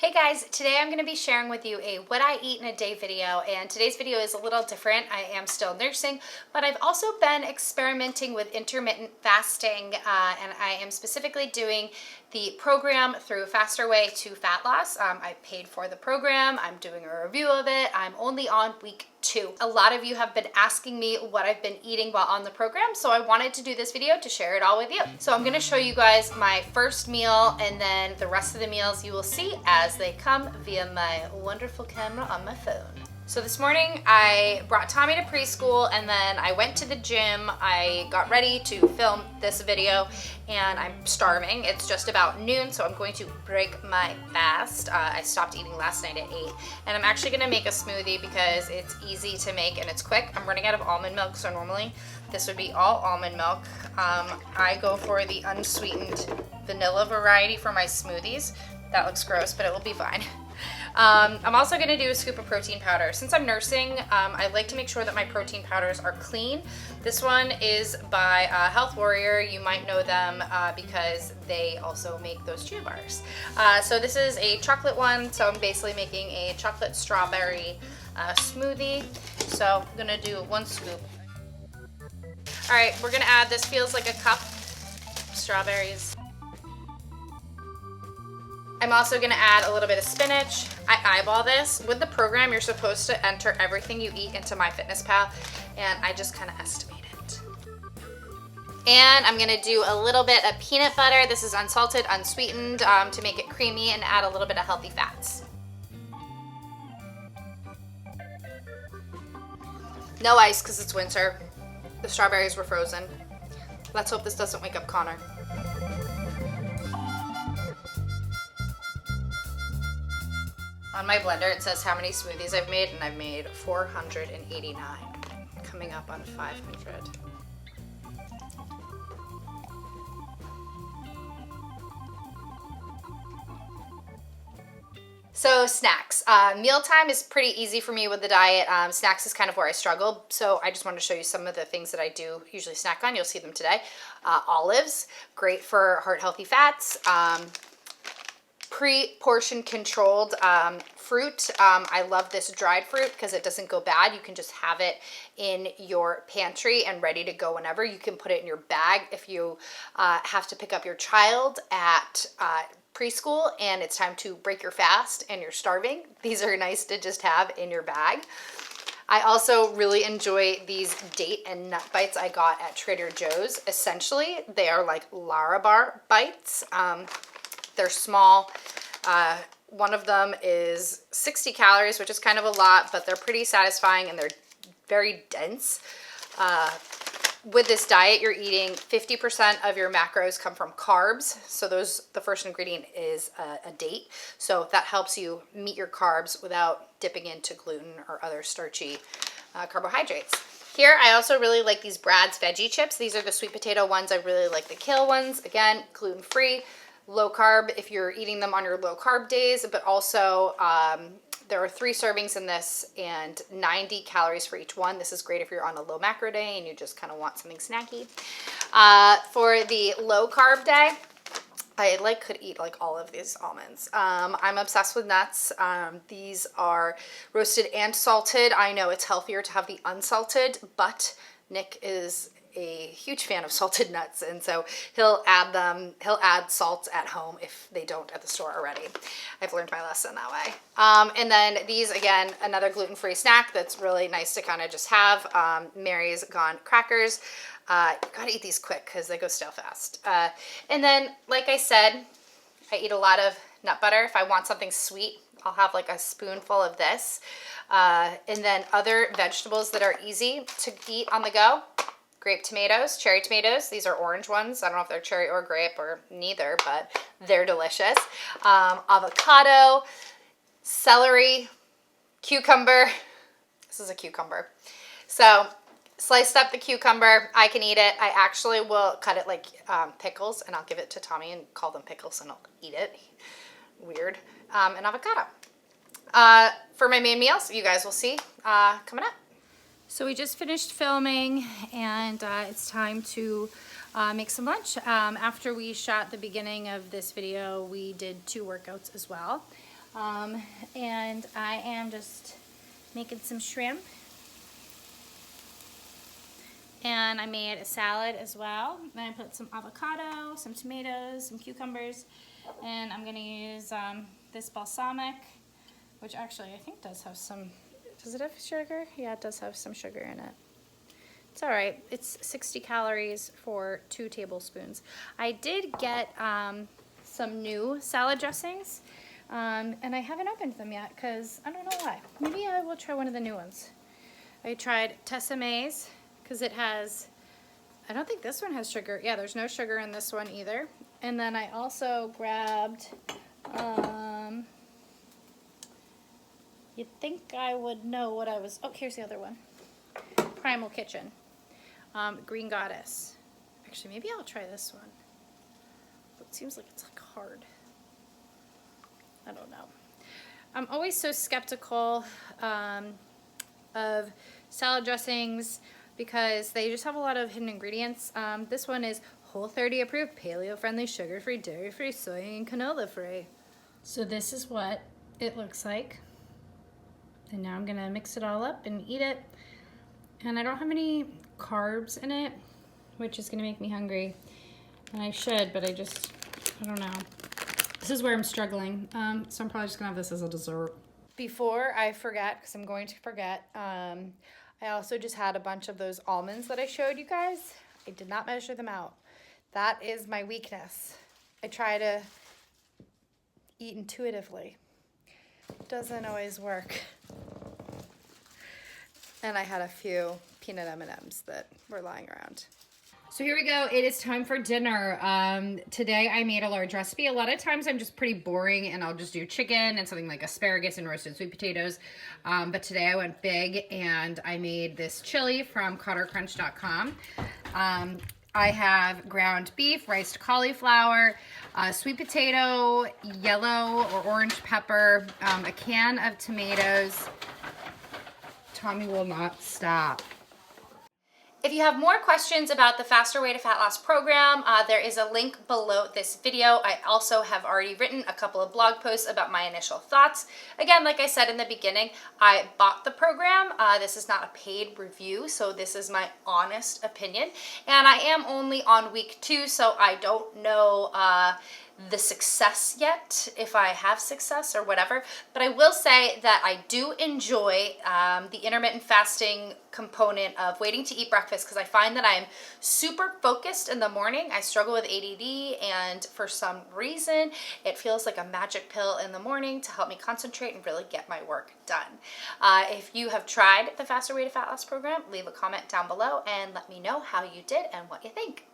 Hey guys, today I'm going to be sharing with you a what I eat in a day video, and today's video is a little different. I am still nursing, but I've also been experimenting with intermittent fasting, and I am specifically doing the program through Faster Way to Fat Loss. I paid for the program. I'm doing a review of it. I'm only on week 2. A lot of you have been asking me what I've been eating while on the program, so I wanted to do this video to share it all with you. So I'm going to show you guys my first meal, and then the rest of the meals you will see as they come via my wonderful camera on my phone. So this morning I brought Tommy to preschool, and then I went to the gym. I got ready to film this video, and I'm starving. It's just about noon, so I'm going to break my fast. I stopped eating last night at 8, and I'm actually gonna make a smoothie because it's easy to make and it's quick. I'm running out of almond milk, so normally this would be all almond milk. I go for the unsweetened vanilla variety for my smoothies. That looks gross, but it will be fine. I'm also going to do a scoop of protein powder. Since I'm nursing, I like to make sure that my protein powders are clean. This one is by Health Warrior. You might know them because they also make those chew bars. So this is a chocolate one, so I'm basically making a chocolate strawberry smoothie. So I'm going to do 1 scoop. All right, we're going to add, this feels like a cup, strawberries. I'm also going to add a little bit of spinach. I eyeball this. With the program, you're supposed to enter everything you eat into MyFitnessPal, and I just kind of estimate it. And I'm going to do a little bit of peanut butter. This is unsalted, unsweetened, to make it creamy and add a little bit of healthy fats. No ice because it's winter. The strawberries were frozen. Let's hope this doesn't wake up Connor. On my blender, it says how many smoothies I've made, and I've made 489, coming up on 500. So snacks. Mealtime is pretty easy for me with the diet. Snacks is kind of where I struggle. So I just wanted to show you some of the things that I do usually snack on. You'll see them today. Olives, great for heart healthy fats. Pre-portion controlled fruit. I love this dried fruit because it doesn't go bad. You can just have it in your pantry and ready to go whenever. You can put it in your bag if you have to pick up your child at preschool and it's time to break your fast and you're starving. These are nice to just have in your bag. I also really enjoy these date and nut bites I got at Trader Joe's. Essentially, they are like Larabar bites. They're small. One of them is 60 calories, which is kind of a lot, but they're pretty satisfying and they're very dense. With this diet, you're eating 50% of your macros come from carbs. So the first ingredient is a date. So that helps you meet your carbs without dipping into gluten or other starchy carbohydrates. Here, I also really like these Brad's Veggie Chips. These are the sweet potato ones. I really like the kale ones. Again, gluten-free. Low carb if you're eating them on your low carb days, but also there are 3 servings in this and 90 calories for each one. This is great if you're on a low macro day and you just kind of want something snacky. For the low carb day, I could eat like all of these almonds. I'm obsessed with nuts. These are roasted and salted. I know it's healthier to have the unsalted, but Nick is a huge fan of salted nuts, and so he'll add salt at home if they don't at the store already. I've learned my lesson that way. And then these, again, another gluten-free snack that's really nice to kind of just have. Mary's Gone crackers. You gotta eat these quick because they go stale fast. And then, like I said, I eat a lot of nut butter. If I want something sweet, I'll have like a spoonful of this. And then other vegetables that are easy to eat on the go. Grape tomatoes, cherry tomatoes. These are orange ones. I don't know if they're cherry or grape or neither, but they're delicious. Avocado, celery, cucumber. This is a cucumber. So sliced up the cucumber. I can eat it. I actually will cut it like pickles, and I'll give it to Tommy and call them pickles, and I'll eat it. Weird. And avocado. For my main meals, you guys will see coming up. So we just finished filming, and it's time to make some lunch. After we shot the beginning of this video, we did 2 workouts as well. And I am just making some shrimp. And I made a salad as well. Then I put some avocado, some tomatoes, some cucumbers, and I'm gonna use this balsamic, which actually I think does have some, does it have sugar? Yeah, it does have some sugar in it. It's all right. It's 60 calories for 2 tablespoons. I did get some new salad dressings, and I haven't opened them yet because I don't know why. Maybe I will try one of the new ones. I tried Tessame's because it has, I don't think this one has sugar. Yeah, there's no sugar in this one either. And then I also grabbed, you'd think I would know what I was, oh, here's the other one. Primal Kitchen, Green Goddess. Actually, maybe I'll try this one. It seems like it's like hard. I don't know. I'm always so skeptical of salad dressings because they just have a lot of hidden ingredients. This one is Whole30 approved, paleo-friendly, sugar-free, dairy-free, soy and canola-free. So this is what it looks like. And now I'm gonna mix it all up and eat it. And I don't have any carbs in it, which is gonna make me hungry. And I should, but I don't know. This is where I'm struggling. So I'm probably just gonna have this as a dessert. Before I forget, because I'm going to forget, I also just had a bunch of those almonds that I showed you guys. I did not measure them out. That is my weakness. I try to eat intuitively. Doesn't always work. And I had a few peanut M&Ms that were lying around. So here we go. It is time for dinner. Today I made a large recipe. A lot of times I'm just pretty boring and I'll just do chicken and something like asparagus and roasted sweet potatoes. But today I went big and I made this chili from CotterCrunch.com. I have ground beef, riced cauliflower, sweet potato, yellow or orange pepper, a can of tomatoes. Tommy will not stop. If you have more questions about the Faster Way to Fat Loss program, there is a link below this video. I also have already written a couple of blog posts about my initial thoughts. Again, like I said in the beginning, I bought the program. This is not a paid review, so this is my honest opinion. And I am only on week 2, so I don't know the success yet, if I have success or whatever, but I will say that I do enjoy the intermittent fasting component of waiting to eat breakfast because I find that I'm super focused in the morning. I struggle with ADD and for some reason it feels like a magic pill in the morning to help me concentrate and really get my work done. If you have tried the Faster Way to Fat Loss program, leave a comment down below and let me know how you did and what you think.